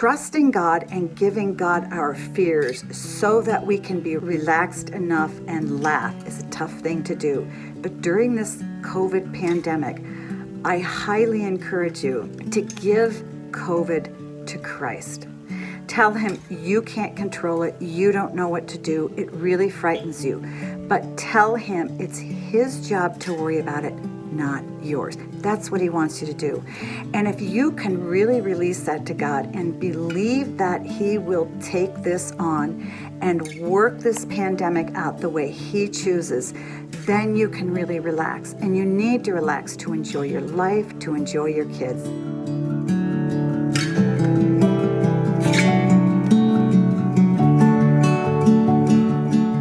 trusting God and giving God our fears so that we can be relaxed enough and laugh is a tough thing to do. But during this COVID pandemic, I highly encourage you to give COVID to Christ. Tell him you can't control it. You don't know what to do. It really frightens you. But tell him it's his job to worry about it, not yours. That's what he wants you to do. And if you can really release that to God and believe that he will take this on and work this pandemic out the way he chooses, then you can really relax. And you need to relax to enjoy your life, to enjoy your kids.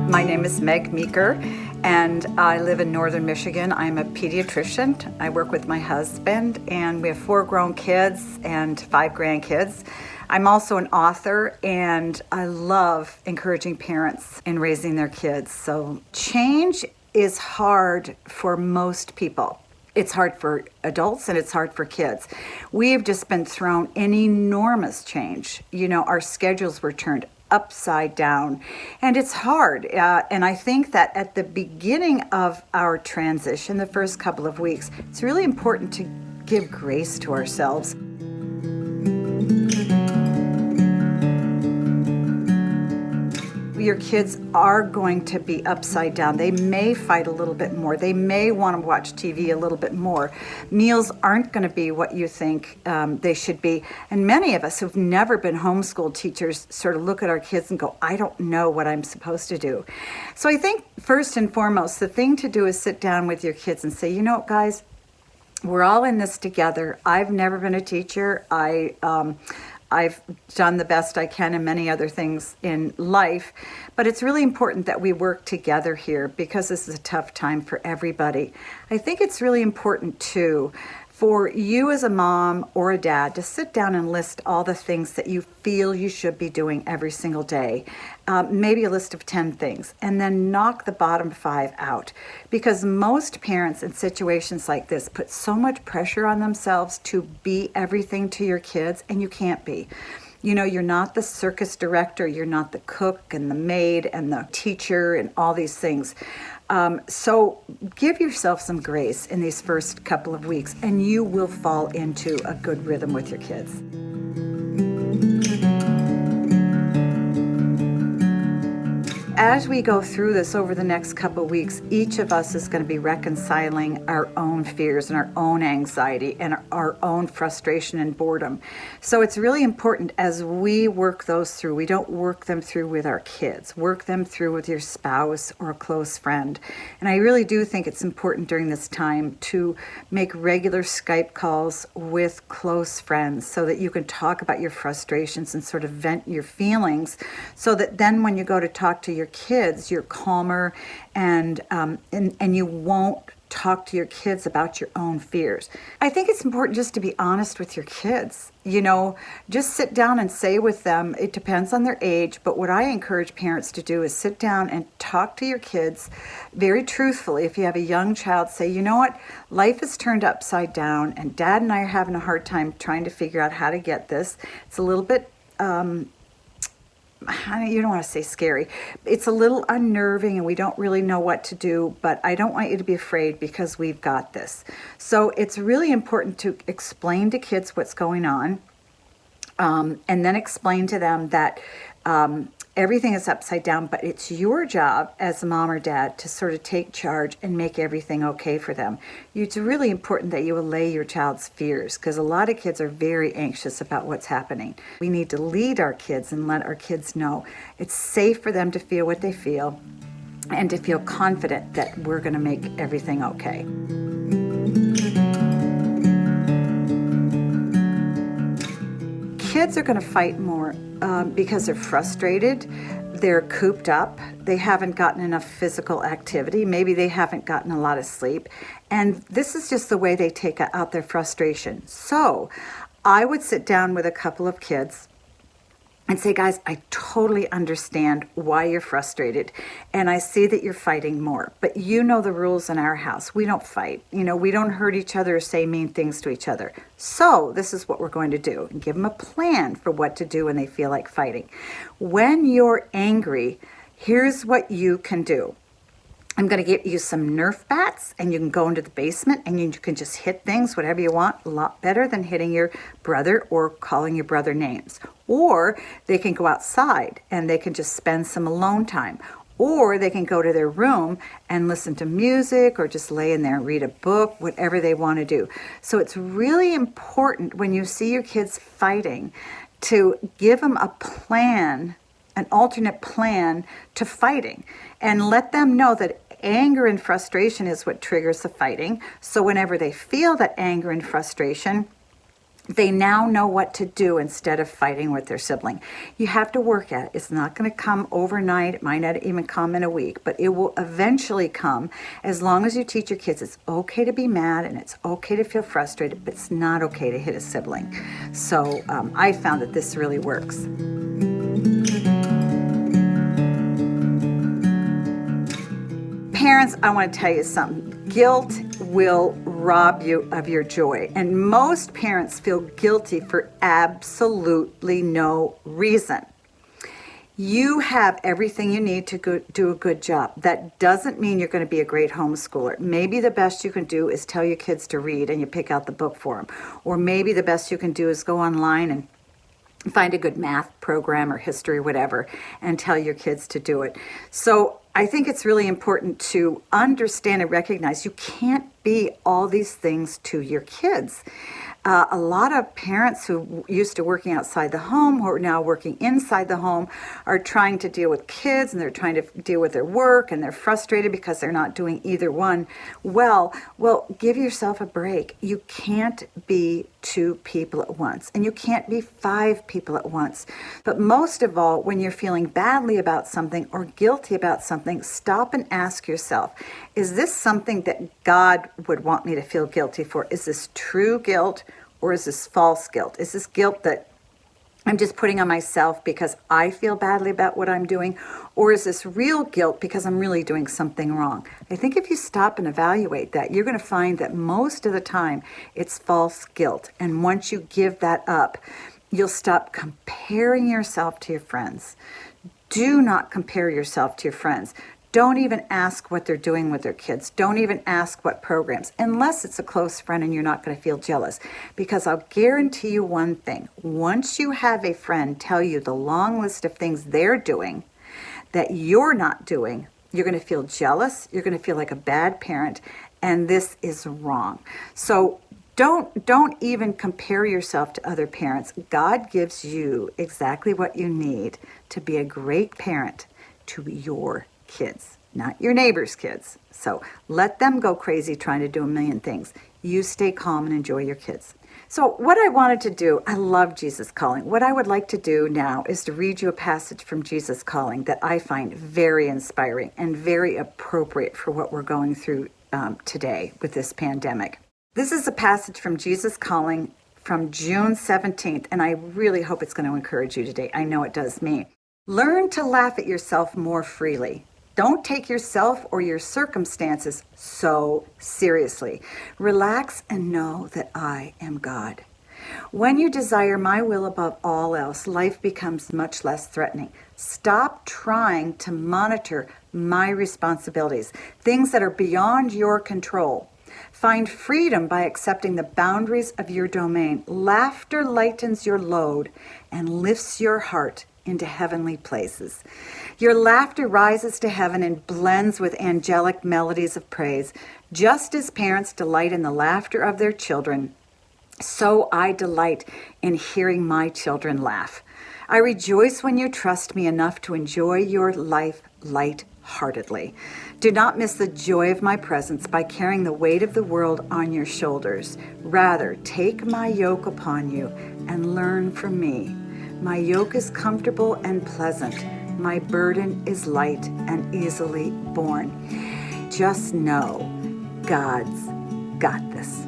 My name is Meg Meeker, and I live in northern Michigan. I'm a pediatrician. I work with my husband, and we have 4 grown kids and 5 grandkids. I'm also an author, and I love encouraging parents in raising their kids. So change is hard for most people. It's hard for adults and it's hard for kids. We've just been thrown an enormous change. You know, our schedules were turned upside down, and it's hard. And I think that at the beginning of our transition, the first couple of weeks, it's really important to give grace to ourselves. Your kids are going to be upside down. They may fight a little bit more. They may want to watch TV a little bit more. Meals aren't going to be what you think they should be. And many of us who've never been homeschooled teachers sort of look at our kids and go, I don't know what I'm supposed to do. So I think first and foremost, the thing to do is sit down with your kids and say, you know what, guys, we're all in this together. I've never been a teacher. I've done the best I can in many other things in life, but it's really important that we work together here because this is a tough time for everybody. I think it's really important too for you as a mom or a dad to sit down and list all the things that you feel you should be doing every single day. Maybe a list of 10 things, and then knock the bottom 5 out. Because most parents in situations like this put so much pressure on themselves to be everything to your kids, and you can't be. You know, you're not the circus director, you're not the cook and the maid and the teacher and all these things. So give yourself some grace in these first couple of weeks, and you will fall into a good rhythm with your kids. As we go through this over the next couple of weeks, each of us is going to be reconciling our own fears and our own anxiety and our own frustration and boredom. So it's really important as we work those through, we don't work them through with our kids, work them through with your spouse or a close friend. And I really do think it's important during this time to make regular Skype calls with close friends so that you can talk about your frustrations and sort of vent your feelings, so that then when you go to talk to your kids, you're calmer and you won't talk to your kids about your own fears. I think it's important just to be honest with your kids. You know, just sit down and say with them, it depends on their age, but what I encourage parents to do is sit down and talk to your kids very truthfully. If you have a young child, say, you know what, life is turned upside down and Dad and I are having a hard time trying to figure out how to get this. It's a little bit you don't want to say scary. It's a little unnerving and we don't really know what to do, but I don't want you to be afraid because we've got this. So it's really important to explain to kids what's going on, and then explain to them that everything is upside down, but it's your job as a mom or dad to sort of take charge and make everything okay for them. It's really important that you allay your child's fears because a lot of kids are very anxious about what's happening. We need to lead our kids and let our kids know it's safe for them to feel what they feel and to feel confident that we're going to make everything okay. Kids are going to fight more because they're frustrated, they're cooped up, they haven't gotten enough physical activity, maybe they haven't gotten a lot of sleep, and this is just the way they take out their frustration. So I would sit down with a couple of kids and say, guys, I totally understand why you're frustrated, and I see that you're fighting more, but you know the rules in our house. We don't fight. We don't hurt each other or say mean things to each other. So this is what we're going to do, and give them a plan for what to do when they feel like fighting. When you're angry, here's what you can do. I'm going to get you some Nerf bats, and you can go into the basement and you can just hit things, whatever you want, a lot better than hitting your brother or calling your brother names. Or they can go outside and they can just spend some alone time. Or they can go to their room and listen to music or just lay in there and read a book, whatever they want to do. So it's really important when you see your kids fighting to give them a plan, an alternate plan to fighting, and let them know that anger and frustration is what triggers the fighting. So whenever they feel that anger and frustration, they now know what to do instead of fighting with their sibling. You have to work at it. It's not going to come overnight. It might not even come in a week, but it will eventually come as long as you teach your kids it's okay to be mad and it's okay to feel frustrated, but it's not okay to hit a sibling. So I found that this really works. Parents, I want to tell you something. Guilt will rob you of your joy. And most parents feel guilty for absolutely no reason. You have everything you need to do a good job. That doesn't mean you're going to be a great homeschooler. Maybe the best you can do is tell your kids to read and you pick out the book for them. Or maybe the best you can do is go online and find a good math program or history, whatever, and tell your kids to do it. So I think it's really important to understand and recognize you can't be all these things to your kids. A lot of parents who used to working outside the home, who are now working inside the home, are trying to deal with kids and they're trying to deal with their work and they're frustrated because they're not doing either one well. Well, give yourself a break. You can't be 2 people at once and you can't be 5 people at once. But most of all, when you're feeling badly about something or guilty about something, stop and ask yourself, is this something that God would want me to feel guilty for? Is this true guilt? Or is this false guilt? Is this guilt that I'm just putting on myself because I feel badly about what I'm doing? Or is this real guilt because I'm really doing something wrong? I think if you stop and evaluate that, you're going to find that most of the time it's false guilt. And once you give that up, you'll stop comparing yourself to your friends. Do not compare yourself to your friends. Don't even ask what they're doing with their kids. Don't even ask what programs, unless it's a close friend and you're not going to feel jealous. Because I'll guarantee you one thing. Once you have a friend tell you the long list of things they're doing that you're not doing, you're going to feel jealous. You're going to feel like a bad parent. And this is wrong. So don't even compare yourself to other parents. God gives you exactly what you need to be a great parent to your kids, not your neighbor's kids. So let them go crazy trying to do a million things. You stay calm and enjoy your kids. So what I wanted to do, I love Jesus Calling. What I would like to do now is to read you a passage from Jesus Calling that I find very inspiring and very appropriate for what we're going through today with this pandemic. This is a passage from Jesus Calling from June 17th, and I really hope it's going to encourage you today. I know it does me. Learn to laugh at yourself more freely. Don't take yourself or your circumstances so seriously. Relax and know that I am God. When you desire my will above all else, life becomes much less threatening. Stop trying to monitor my responsibilities, things that are beyond your control. Find freedom by accepting the boundaries of your domain. Laughter lightens your load and lifts your heart into heavenly places. Your laughter rises to heaven and blends with angelic melodies of praise. Just as parents delight in the laughter of their children, so I delight in hearing my children laugh. I rejoice when you trust me enough to enjoy your life light-heartedly. Do not miss the joy of my presence by carrying the weight of the world on your shoulders. Rather, take my yoke upon you and learn from me. My yoke is comfortable and pleasant. My burden is light and easily borne. Just know God's got this.